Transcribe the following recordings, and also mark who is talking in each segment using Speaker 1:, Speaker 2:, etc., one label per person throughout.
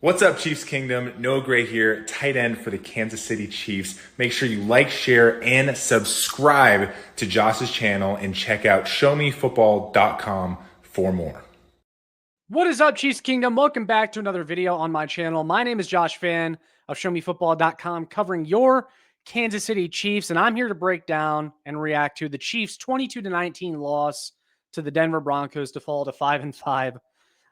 Speaker 1: What's up, Chiefs Kingdom? Noah Gray here, tight end for the Kansas City Chiefs. Make sure you like, share, and subscribe to Josh's channel and check out showmefootball.com for more.
Speaker 2: What is up, Chiefs Kingdom? Welcome back to another video on my channel. My name is Josh Fan of showmefootball.com, covering your Kansas City Chiefs, and I'm here to break down and react to the Chiefs' 22-19 loss to the Denver Broncos to fall to 5-5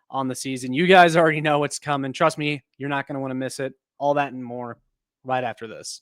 Speaker 2: on the season. You guys already know what's coming. Trust me, you're not going to want to miss it. All that and more right after this.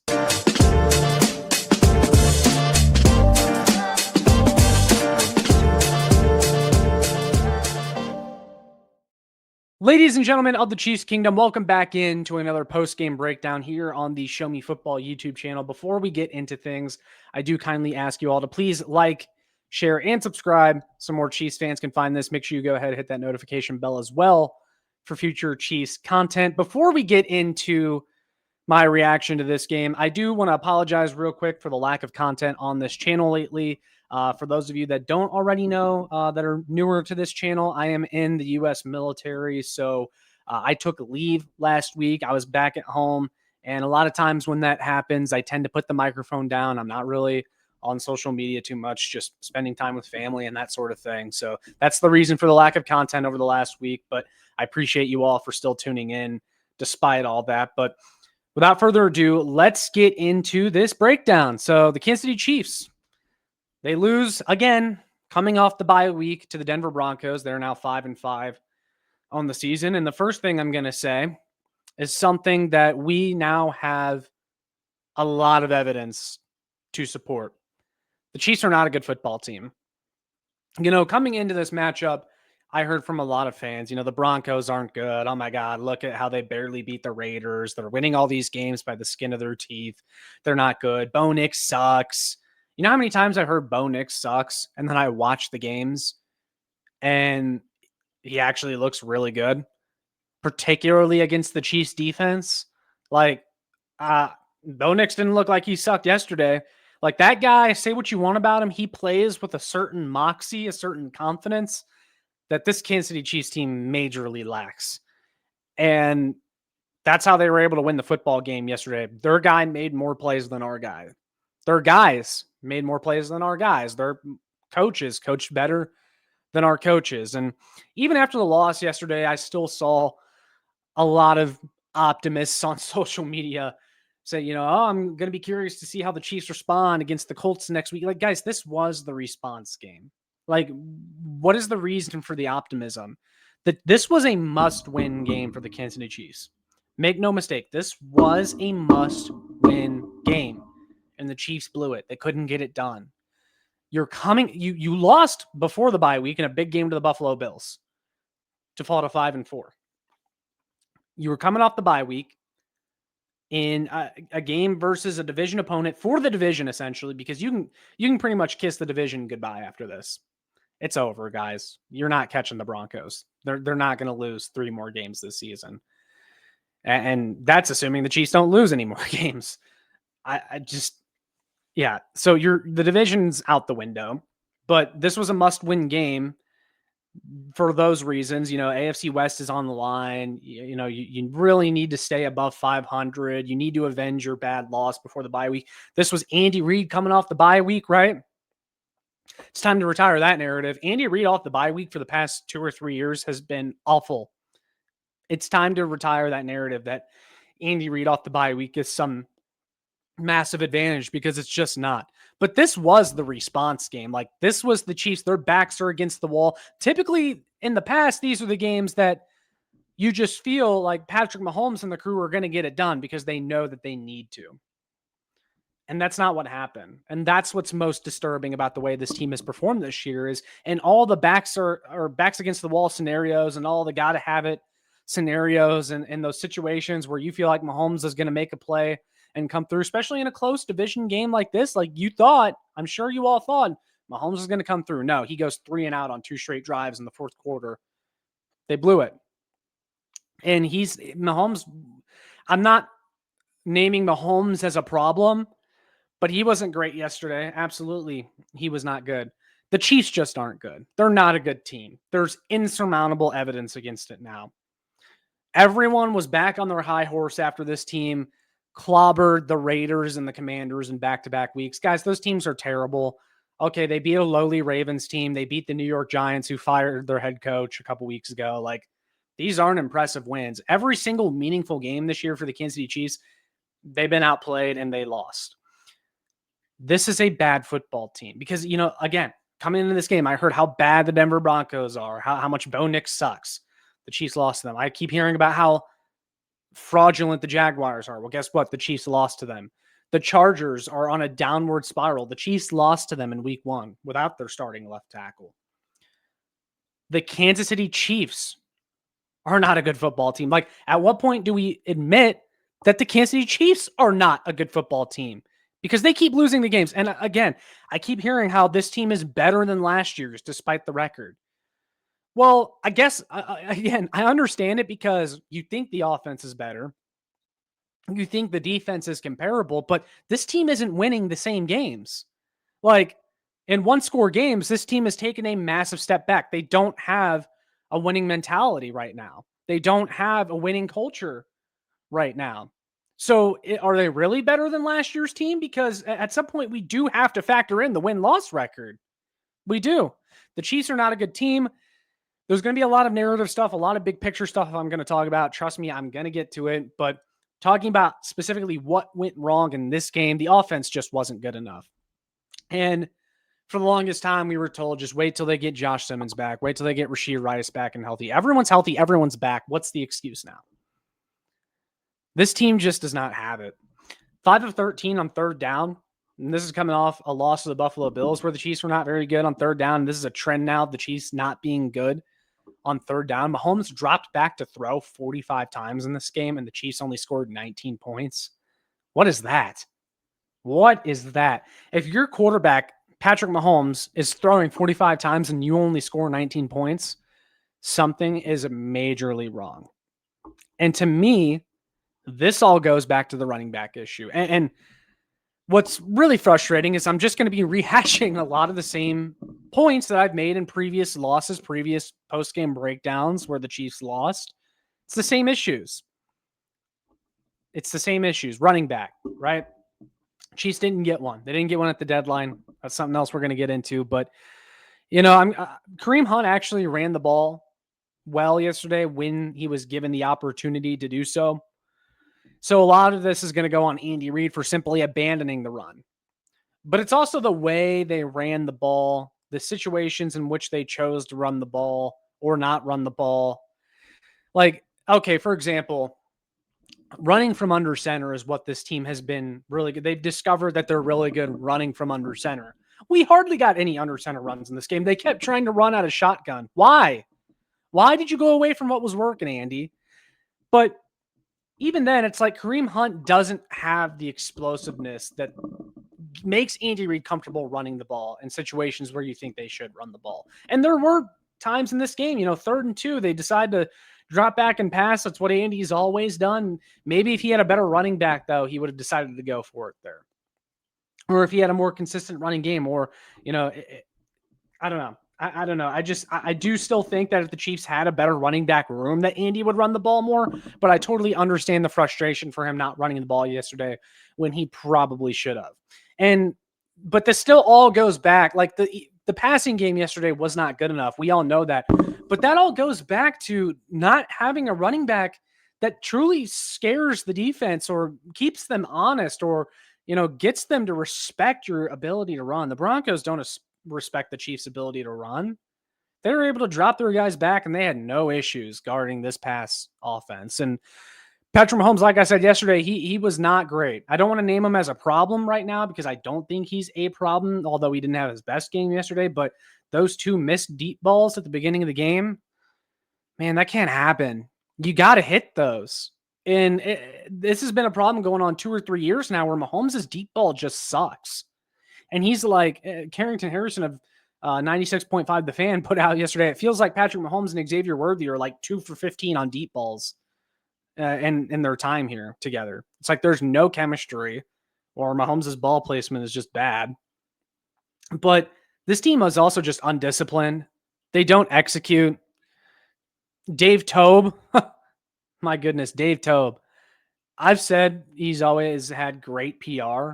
Speaker 2: Ladies and gentlemen of the Chiefs Kingdom, welcome back into another post-game breakdown here on the Show Me Football YouTube channel. Before we get into things, I do kindly ask you all to please like, share, and subscribe so more Chiefs fans can find this. Make sure you go ahead and hit that notification bell as well for future Chiefs content. Before we get into my reaction to this game, I do want to apologize real quick for the lack of content on this channel lately. For those of you that don't already know, that are newer to this channel, I am in the U.S. military. So I took leave last week. I was back at home. And a lot of times when that happens, I tend to put the microphone down. I'm not really on social media too much, just spending time with family and that sort of thing. So that's the reason for the lack of content over the last week. But I appreciate you all for still tuning in despite all that. But without further ado, let's get into this breakdown. So the Kansas City Chiefs, they lose again, coming off the bye week to the Denver Broncos. They're now 5-5 on the season. And the first thing I'm going to say is something that we now have a lot of evidence to support. The Chiefs are not a good football team. You know, coming into this matchup, I heard from a lot of fans, the Broncos aren't good. Oh my God, look at how they barely beat the Raiders. They're winning all these games by the skin of their teeth. They're not good. Bo Nix sucks. You know how many times I've heard Bo Nix sucks, and then I watch the games and he actually looks really good, particularly against the Chiefs defense. Like, Bo Nix didn't look like he sucked yesterday. Like, that guy, say what you want about him, he plays with a certain moxie, a certain confidence that this Kansas City Chiefs team majorly lacks. And that's how they were able to win the football game yesterday. Their guy made more plays than our guy. Their guys made more plays than our guys. Their coaches coached better than our coaches. And even after the loss yesterday, I still saw a lot of optimists on social media say, oh, I'm going to be curious to see how the Chiefs respond against the Colts next week. Like, guys, this was the response game. Like, what is the reason for the optimism? That this was a must-win game for the Kansas City Chiefs. Make no mistake, this was a must-win game, and the Chiefs blew it. They couldn't get it done. You lost before the bye week in a big game to the Buffalo Bills to fall to 5-4. You were coming off the bye week in a game versus a division opponent for the division, essentially, because you can pretty much kiss the division goodbye after this. It's over, guys. You're not catching the Broncos. They're not going to lose 3 more games this season. And that's assuming the Chiefs don't lose any more games. So the division's out the window, but this was a must-win game for those reasons. AFC West is on the line. You really need to stay above 500. You need to avenge your bad loss before the bye week. This was Andy Reid coming off the bye week, right? It's time to retire that narrative. Andy Reid off the bye week for the past 2 or 3 years has been awful. It's time to retire that narrative that Andy Reid off the bye week is some massive advantage, because it's just not. But this was the response game. Like, this was the Chiefs. Their backs are against the wall. Typically, in the past, these are the games that you just feel like Patrick Mahomes and the crew are going to get it done because they know that they need to. And that's not what happened. And that's what's most disturbing about the way this team has performed this year is, and all the backs are backs against the wall scenarios and all the gotta have it scenarios and those situations where you feel like Mahomes is going to make a play and come through, especially in a close division game like this. Like, I'm sure you all thought Mahomes is going to come through. No, he goes 3 and out on 2 straight drives in the fourth quarter. They blew it. And Mahomes, I'm not naming Mahomes as a problem, but he wasn't great yesterday. Absolutely, he was not good. The Chiefs just aren't good. They're not a good team. There's insurmountable evidence against it now. Everyone was back on their high horse after this team clobbered the Raiders and the Commanders in back-to-back weeks. Guys, those teams are terrible. Okay, they beat a lowly Ravens team. They beat the New York Giants, who fired their head coach a couple weeks ago. Like, these aren't impressive wins. Every single meaningful game this year for the Kansas City Chiefs, they've been outplayed and they lost. This is a bad football team because, again, coming into this game, I heard how bad the Denver Broncos are, how much Bo Nix sucks. The Chiefs lost to them. I keep hearing about how fraudulent the Jaguars are. Well, guess what? The Chiefs lost to them. The Chargers are on a downward spiral. The Chiefs lost to them in week 1 without their starting left tackle. The Kansas City Chiefs are not a good football team. Like, at what point do we admit that the Kansas City Chiefs are not a good football team? Because they keep losing the games. And again, I keep hearing how this team is better than last year's despite the record. Well, I guess, again, I understand it because you think the offense is better. You think the defense is comparable, but this team isn't winning the same games. Like, in one-score games, this team has taken a massive step back. They don't have a winning mentality right now. They don't have a winning culture right now. So are they really better than last year's team? Because at some point, we do have to factor in the win-loss record. We do. The Chiefs are not a good team. There's going to be a lot of narrative stuff, a lot of big picture stuff I'm going to talk about. Trust me, I'm going to get to it. But talking about specifically what went wrong in this game, the offense just wasn't good enough. And for the longest time, we were told, just wait till they get Josh Simmons back. Wait till they get Rashid Rice back and healthy. Everyone's healthy. Everyone's back. What's the excuse now? This team just does not have it. 5 of 13 on third down. And this is coming off a loss to the Buffalo Bills where the Chiefs were not very good on third down. This is a trend now, the Chiefs not being good on third down. Mahomes dropped back to throw 45 times in this game, and the Chiefs only scored 19 points. What is that? What is that? If your quarterback, Patrick Mahomes, is throwing 45 times and you only score 19 points, something is majorly wrong. And to me, this all goes back to the running back issue. And what's really frustrating is I'm just going to be rehashing a lot of the same points that I've made in previous losses, previous post-game breakdowns where the Chiefs lost. It's the same issues. It's the same issues. Running back, right? Chiefs didn't get one. They didn't get one at the deadline. That's something else we're going to get into. But, Kareem Hunt actually ran the ball well yesterday when he was given the opportunity to do so. So a lot of this is going to go on Andy Reid for simply abandoning the run. But it's also the way they ran the ball, the situations in which they chose to run the ball or not run the ball. Like, okay, for example, running from under center is what this team has been really good. They've discovered that they're really good running from under center. We hardly got any under center runs in this game. They kept trying to run out of shotgun. Why? Why did you go away from what was working, Andy? But even then, it's like Kareem Hunt doesn't have the explosiveness that makes Andy Reid comfortable running the ball in situations where you think they should run the ball. And there were times in this game, 3rd and 2, they decide to drop back and pass. That's what Andy's always done. Maybe if he had a better running back, though, he would have decided to go for it there. Or if he had a more consistent running game, or, I don't know. I don't know. I do still think that if the Chiefs had a better running back room, that Andy would run the ball more, but I totally understand the frustration for him not running the ball yesterday when he probably should have. But this still all goes back. Like the passing game yesterday was not good enough. We all know that, but that all goes back to not having a running back that truly scares the defense or keeps them honest or, gets them to respect your ability to run. The Broncos don't respect the Chiefs' ability to run. They were able to drop their guys back, and they had no issues guarding this pass offense. And Patrick Mahomes, like I said yesterday, he was not great. I don't want to name him as a problem right now because I don't think he's a problem, although he didn't have his best game yesterday. But those 2 missed deep balls at the beginning of the game, man, that can't happen. You got to hit those. And this has been a problem going on 2 or 3 years now where Mahomes' deep ball just sucks. And he's like Carrington Harrison of 96.5 The Fan put out yesterday. It feels like Patrick Mahomes and Xavier Worthy are like 2 for 15 on deep balls in their time here together. It's like there's no chemistry, or Mahomes' ball placement is just bad. But this team is also just undisciplined. They don't execute. Dave Tobe, My goodness, Dave Toub. I've said he's always had great PR,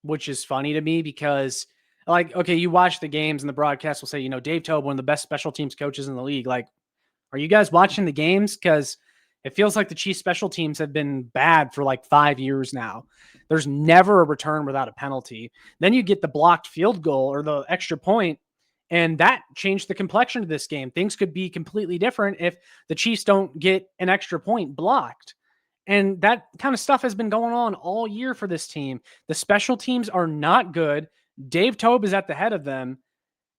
Speaker 2: which is funny to me because, like, okay, you watch the games and the broadcast will say, Dave Toub, one of the best special teams coaches in the league. Like, are you guys watching the games? Because it feels like the Chiefs special teams have been bad for like 5 years now. There's never a return without a penalty. Then you get the blocked field goal or the extra point, and that changed the complexion of this game. Things could be completely different if the Chiefs don't get an extra point blocked. And that kind of stuff has been going on all year for this team. The special teams are not good. Dave Toub is at the head of them.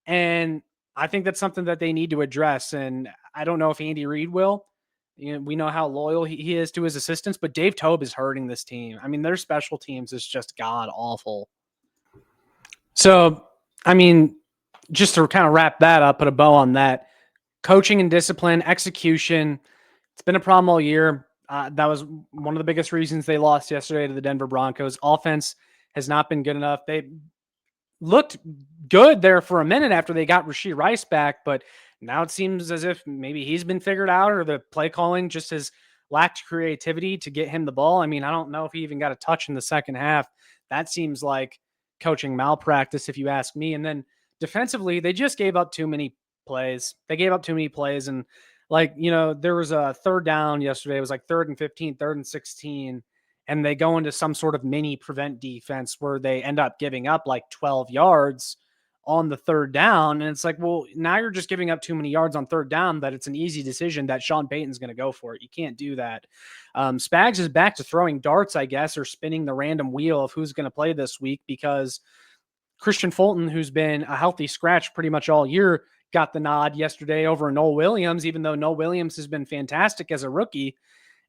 Speaker 2: And I think that's something that they need to address. And I don't know if Andy Reid will. We know how loyal he is to his assistants, but Dave Toub is hurting this team. I mean, their special teams is just god awful. So, I mean, just to kind of wrap that up, put a bow on that, coaching and discipline, execution, it's been a problem all year. That was one of the biggest reasons they lost yesterday to the Denver Broncos. Offense has not been good enough. They looked good there for a minute after they got Rashee Rice back, but now it seems as if maybe he's been figured out or the play calling just has lacked creativity to get him the ball. I mean, I don't know if he even got a touch in the second half. That seems like coaching malpractice, if you ask me. And then defensively, they just gave up too many plays. And there was a third down yesterday. It was like 3rd and 15, 3rd and 16. And they go into some sort of mini prevent defense where they end up giving up like 12 yards on the third down. And it's like, well, now you're just giving up too many yards on third down that it's an easy decision that Sean Payton's going to go for it. You can't do that. Spags is back to throwing darts, I guess, or spinning the random wheel of who's going to play this week because Christian Fulton, who's been a healthy scratch pretty much all year, got the nod yesterday over Noel Williams, even though Noel Williams has been fantastic as a rookie.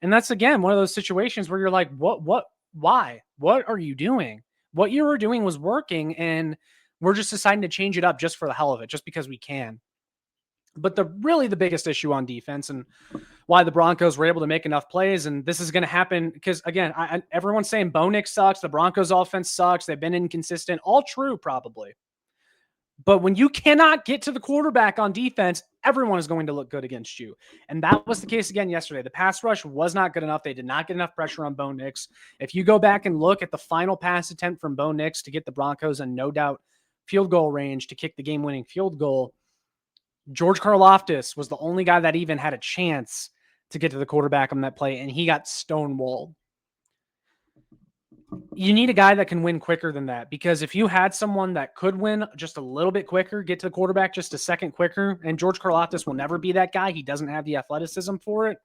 Speaker 2: And that's, again, one of those situations where you're like, why? What are you doing? What you were doing was working, and we're just deciding to change it up just for the hell of it, just because we can. But the biggest issue on defense and why the Broncos were able to make enough plays, and this is going to happen because, again, everyone's saying Bo Nix sucks, the Broncos offense sucks, they've been inconsistent, all true probably. But when you cannot get to the quarterback on defense, everyone is going to look good against you. And that was the case again yesterday. The pass rush was not good enough. They did not get enough pressure on Bo Nix. If you go back and look at the final pass attempt from Bo Nix to get the Broncos a no doubt field goal range to kick the game-winning field goal, George Karlaftis was the only guy that even had a chance to get to the quarterback on that play, and he got stonewalled. You need a guy that can win quicker than that, because if you had someone that could win just a little bit quicker, get to the quarterback just a second quicker, and George Karlaftis will never be that guy. He doesn't have the athleticism for it.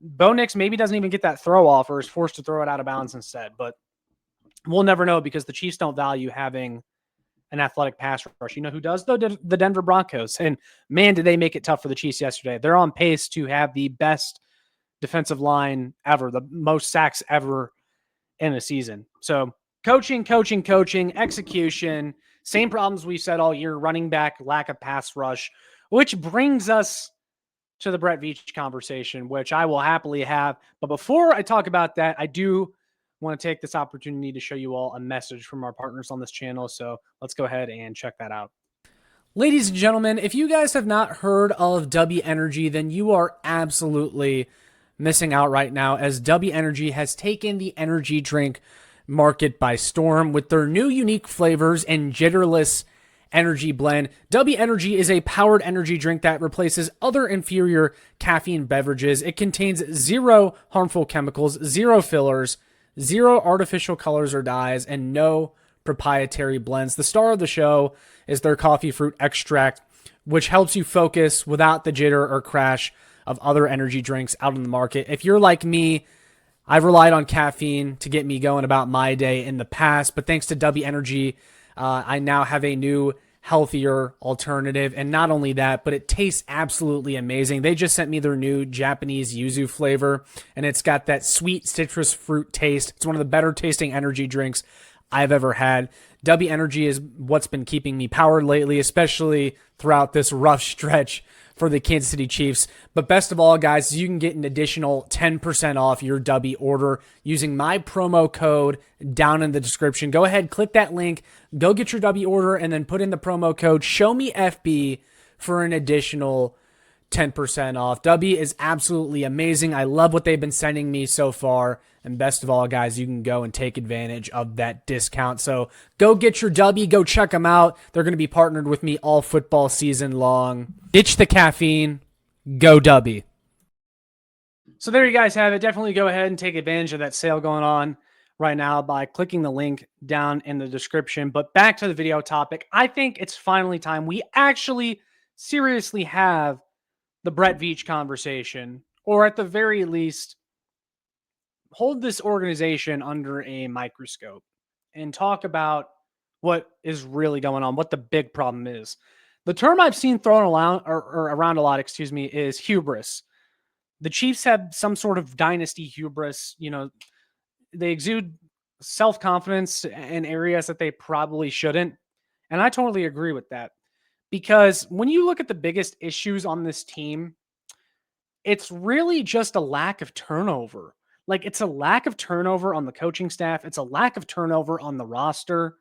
Speaker 2: Bo Nix maybe doesn't even get that throw off or is forced to throw it out of bounds instead, but we'll never know because the Chiefs don't value having an athletic pass rush. You know who does, though? The Denver Broncos. And man, did they make it tough for the Chiefs yesterday. They're on pace to have the best defensive line ever, the most sacks ever in a season. So coaching, execution, same problems we've said all year, running back, lack of pass rush, which brings us to the Brett Veach conversation, which I will happily have. But before I talk about that, I do want to take this opportunity to show you all a message from our partners on this channel. So let's go ahead and check that out. Ladies and gentlemen, if you guys have not heard of W Energy, then you are absolutely missing out right now, as W Energy has taken the energy drink market by storm with their new unique flavors and jitterless energy blend. W Energy is a powered energy drink that replaces other inferior caffeine beverages. It contains 0 harmful chemicals, 0 fillers, 0 artificial colors or dyes, and no proprietary blends. The star of the show is their coffee fruit extract, which helps you focus without the jitter or crash of other energy drinks out in the market. If you're like me, I've relied on caffeine to get me going about my day in the past, but thanks to W Energy, I now have a new, healthier alternative. And not only that, but it tastes absolutely amazing. They just sent me their new Japanese yuzu flavor, and it's got that sweet citrus fruit taste. It's one of the better tasting energy drinks I've ever had. W Energy is what's been keeping me powered lately, especially throughout this rough stretch for the Kansas City Chiefs. But best of all, guys, you can get an additional 10% off your W order using my promo code down in the description. Go ahead, click that link, go get your W order, and then put in the promo code ShowMeFB for an additional 10% off. W is absolutely amazing. I love what they've been sending me so far. And best of all, guys, you can go and take advantage of that discount. So go get your W. Go check them out. They're going to be partnered with me all football season long. Ditch the caffeine. Go W. So there you guys have it. Definitely go ahead and take advantage of that sale going on right now by clicking the link down in the description. But back to the video topic. I think it's finally time we actually seriously have the Brett Veach conversation, or at the very least, hold this organization under a microscope and talk about what is really going on, what the big problem is. The term I've seen thrown around a lot, is hubris. The Chiefs have some sort of dynasty hubris. You know, they exude self-confidence in areas that they probably shouldn't. And I totally agree with that. Because when you look at the biggest issues on this team, it's really just a lack of turnover. Like, it's a lack of turnover on the coaching staff. It's a lack of turnover on the roster.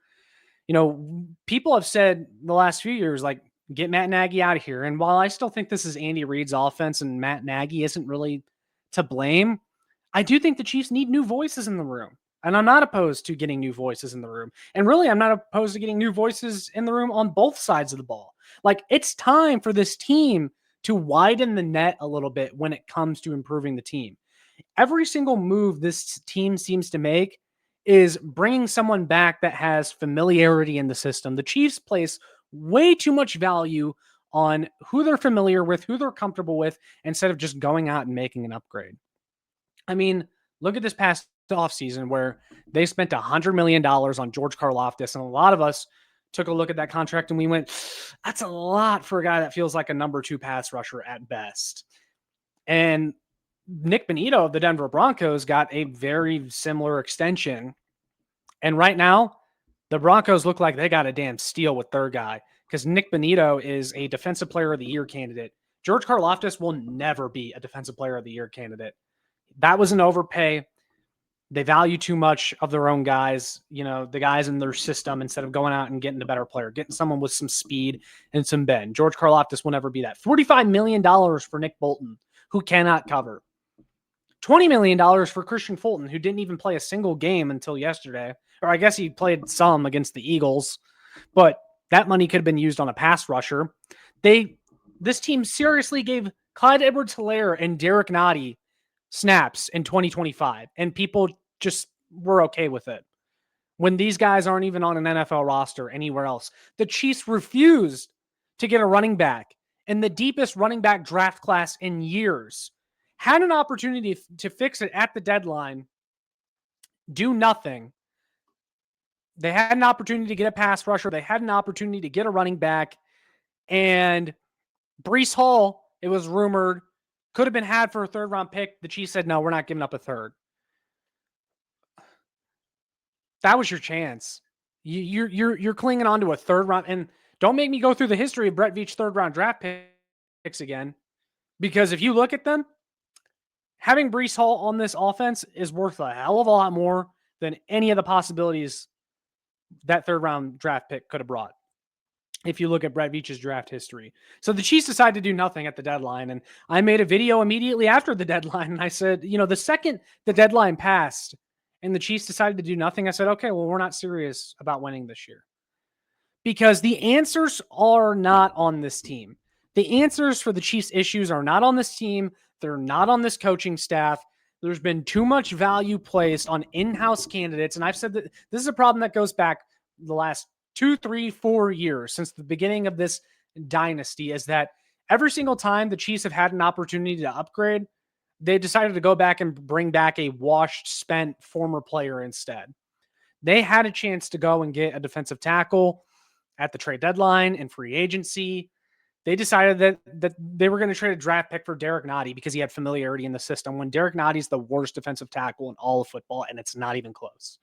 Speaker 2: You know, people have said the last few years, like, get Matt Nagy out of here. And while I still think this is Andy Reid's offense and Matt Nagy isn't really to blame, I do think the Chiefs need new voices in the room. And I'm not opposed to getting new voices in the room. And really, I'm not opposed to getting new voices in the room on both sides of the ball. Like, it's time for this team to widen the net a little bit when it comes to improving the team. Every single move this team seems to make is bringing someone back that has familiarity in the system. The Chiefs place way too much value on who they're familiar with, who they're comfortable with, instead of just going out and making an upgrade. I mean, look at this past offseason where they spent $100 million on George Karlaftis, and a lot of us took a look at that contract and we went, that's a lot for a guy that feels like a number 2 pass rusher at best. And Nick Bonito of the Denver Broncos got a very similar extension. And right now, the Broncos look like they got a damn steal with their guy, because Nick Bonito is a Defensive Player of the Year candidate. George Karlaftis will never be a Defensive Player of the Year candidate. That was an overpay. They value too much of their own guys, you know, the guys in their system, instead of going out and getting a better player, getting someone with some speed and some bend. George Karlaftis will never be that. $45 million for Nick Bolton, who cannot cover. $20 million for Christian Fulton, who didn't even play a single game until yesterday. Or I guess he played some against the Eagles, but that money could have been used on a pass rusher. This team seriously gave Clyde Edwards-Helaire and Derek Nottie snaps in 2025, and people just were okay with it. When these guys aren't even on an NFL roster anywhere else. The Chiefs refused to get a running back in the deepest running back draft class in years. Had an opportunity to fix it at the deadline, do nothing. They had an opportunity to get a pass rusher. They had an opportunity to get a running back. And Breece Hall, it was rumored, could have been had for a 3rd-round pick. The Chiefs said, no, we're not giving up a 3rd. That was your chance. You're clinging on to a 3rd round. And don't make me go through the history of Brett Veach 3rd-round draft picks again. Because if you look at them, having Breece Hall on this offense is worth a hell of a lot more than any of the possibilities that 3rd-round draft pick could have brought, if you look at Brett Veach's draft history. So the Chiefs decided to do nothing at the deadline. And I made a video immediately after the deadline. And I said, you know, the second the deadline passed and the Chiefs decided to do nothing, I said, okay, well, we're not serious about winning this year. Because the answers are not on this team. The answers for the Chiefs' issues are not on this team. They're not on this coaching staff. There's been too much value placed on in-house candidates. And I've said that this is a problem that goes back the last 2, 3, 4 years since the beginning of this dynasty, is that every single time the Chiefs have had an opportunity to upgrade, they decided to go back and bring back a washed, spent former player instead. They had a chance to go and get a defensive tackle at the trade deadline and free agency. They decided that they were going to trade a draft pick for Derek Nottie because he had familiarity in the system, when Derek Nottie's the worst defensive tackle in all of football, and it's not even close.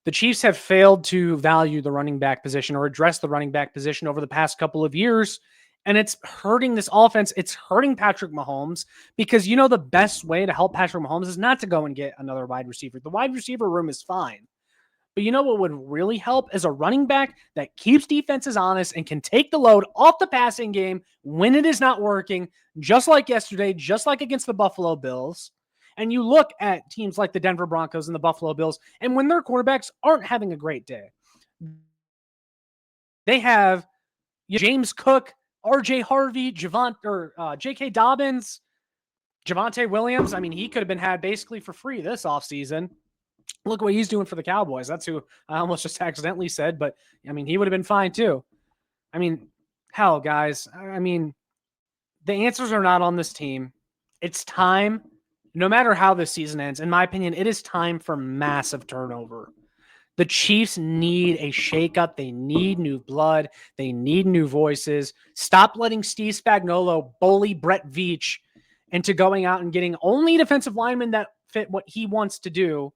Speaker 2: The Chiefs have failed to value the running back position or address the running back position over the past couple of years, and it's hurting this offense. It's hurting Patrick Mahomes, because you know the best way to help Patrick Mahomes is not to go and get another wide receiver. The wide receiver room is fine, But you know what would really help is a running back that keeps defenses honest and can take the load off the passing game when it is not working, just like yesterday, just like against the Buffalo Bills. And you look at teams like the Denver Broncos and the Buffalo Bills, and when their quarterbacks aren't having a great day, they have James Cook, RJ Harvey, J.K. Dobbins, Javonte Williams. I mean, he could have been had basically for free this offseason. Look what he's doing for the Cowboys. That's who I almost just accidentally said, but I mean, he would have been fine too. I mean, hell, guys. I mean, the answers are not on this team. It's time, no matter how this season ends, in my opinion, it is time for massive turnover. The Chiefs need a shakeup. They need new blood. They need new voices. Stop letting Steve Spagnuolo bully Brett Veach into going out and getting only defensive linemen that fit what he wants to do,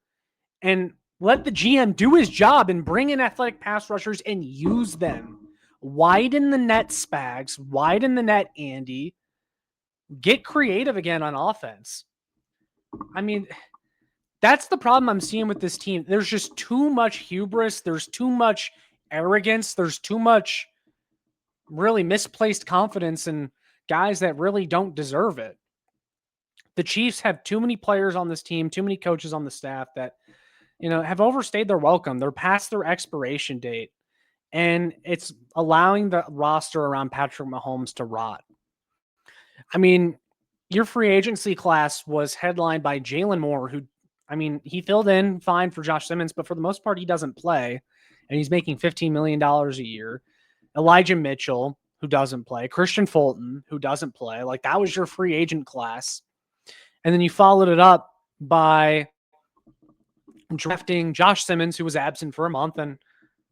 Speaker 2: and let the GM do his job and bring in athletic pass rushers and use them. Widen the net, Spags. Widen the net, Andy. Get creative again on offense. I mean, that's the problem I'm seeing with this team. There's just too much hubris. There's too much arrogance. There's too much really misplaced confidence in guys that really don't deserve it. The Chiefs have too many players on this team, too many coaches on the staff that, have overstayed their welcome. They're past their expiration date, and it's allowing the roster around Patrick Mahomes to rot. I mean, your free agency class was headlined by Jalen Moore, who, he filled in fine for Josh Simmons, but for the most part, he doesn't play, and he's making $15 million a year. Elijah Mitchell, who doesn't play. Christian Fulton, who doesn't play. Like, that was your free agent class. And then you followed it up by drafting Josh Simmons, who was absent for a month, and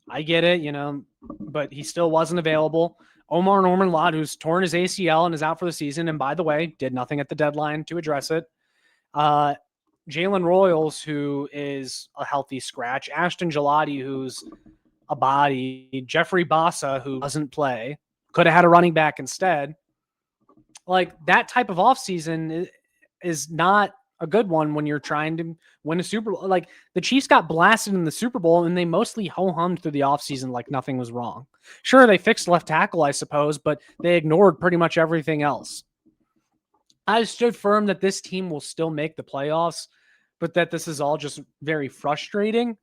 Speaker 2: I get it, but he still wasn't available. Omar Norman-Lott, who's torn his ACL and is out for the season, and by the way, did nothing at the deadline to address it. Jalen Royals, who is a healthy scratch. Ashton Gelati, who's a body. Jeffrey Bassa, who doesn't play. Could have had a running back instead. Like, that type of offseason is not a good one when you're trying to win a Super Bowl. Like, the Chiefs got blasted in the Super Bowl, and they mostly ho-hummed through the offseason like nothing was wrong. Sure, they fixed left tackle, I suppose, but they ignored pretty much everything else. I stood firm that this team will still make the playoffs, but that this is all just very frustrating.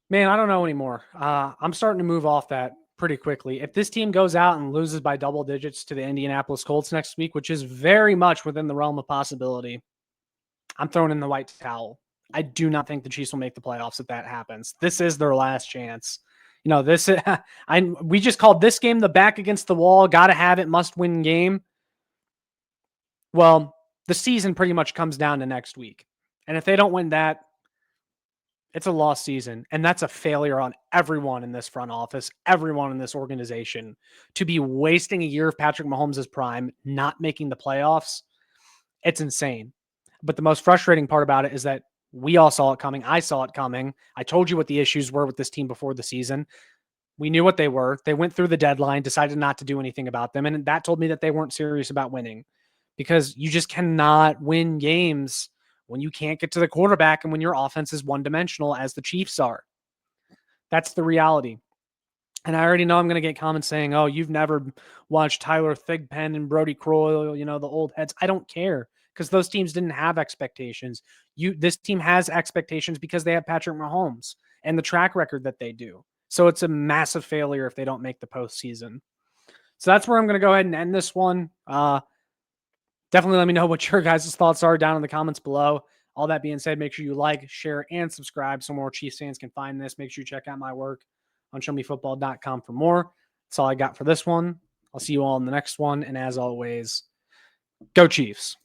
Speaker 2: Man, I don't know anymore. I'm starting to move off that pretty quickly. If this team goes out and loses by double digits to the Indianapolis Colts next week, which is very much within the realm of possibility, I'm throwing in the white towel. I do not think the Chiefs will make the playoffs if that happens. This is their last chance. We just called this game the back against the wall, got to have it, must win game. Well, the season pretty much comes down to next week. And if they don't win that, it's a lost season, and that's a failure on everyone in this front office, everyone in this organization, to be wasting a year of Patrick Mahomes' prime, not making the playoffs. It's insane. But the most frustrating part about it is that we all saw it coming. I saw it coming. I told you what the issues were with this team before the season. We knew what they were. They went through the deadline, decided not to do anything about them, and that told me that they weren't serious about winning, because you just cannot win games when you can't get to the quarterback and when your offense is one-dimensional, as the Chiefs are. That's the reality. And I already know I'm going to get comments saying, oh, you've never watched Tyler Thigpen and Brody Croyle, the old heads. I don't care, because those teams didn't have expectations. This team has expectations because they have Patrick Mahomes and the track record that they do. So it's a massive failure if they don't make the postseason. So that's where I'm going to go ahead and end this one. Definitely let me know what your guys' thoughts are down in the comments below. All that being said, make sure you like, share, and subscribe so more Chiefs fans can find this. Make sure you check out my work on showmefootball.com for more. That's all I got for this one. I'll see you all in the next one. And as always, go Chiefs.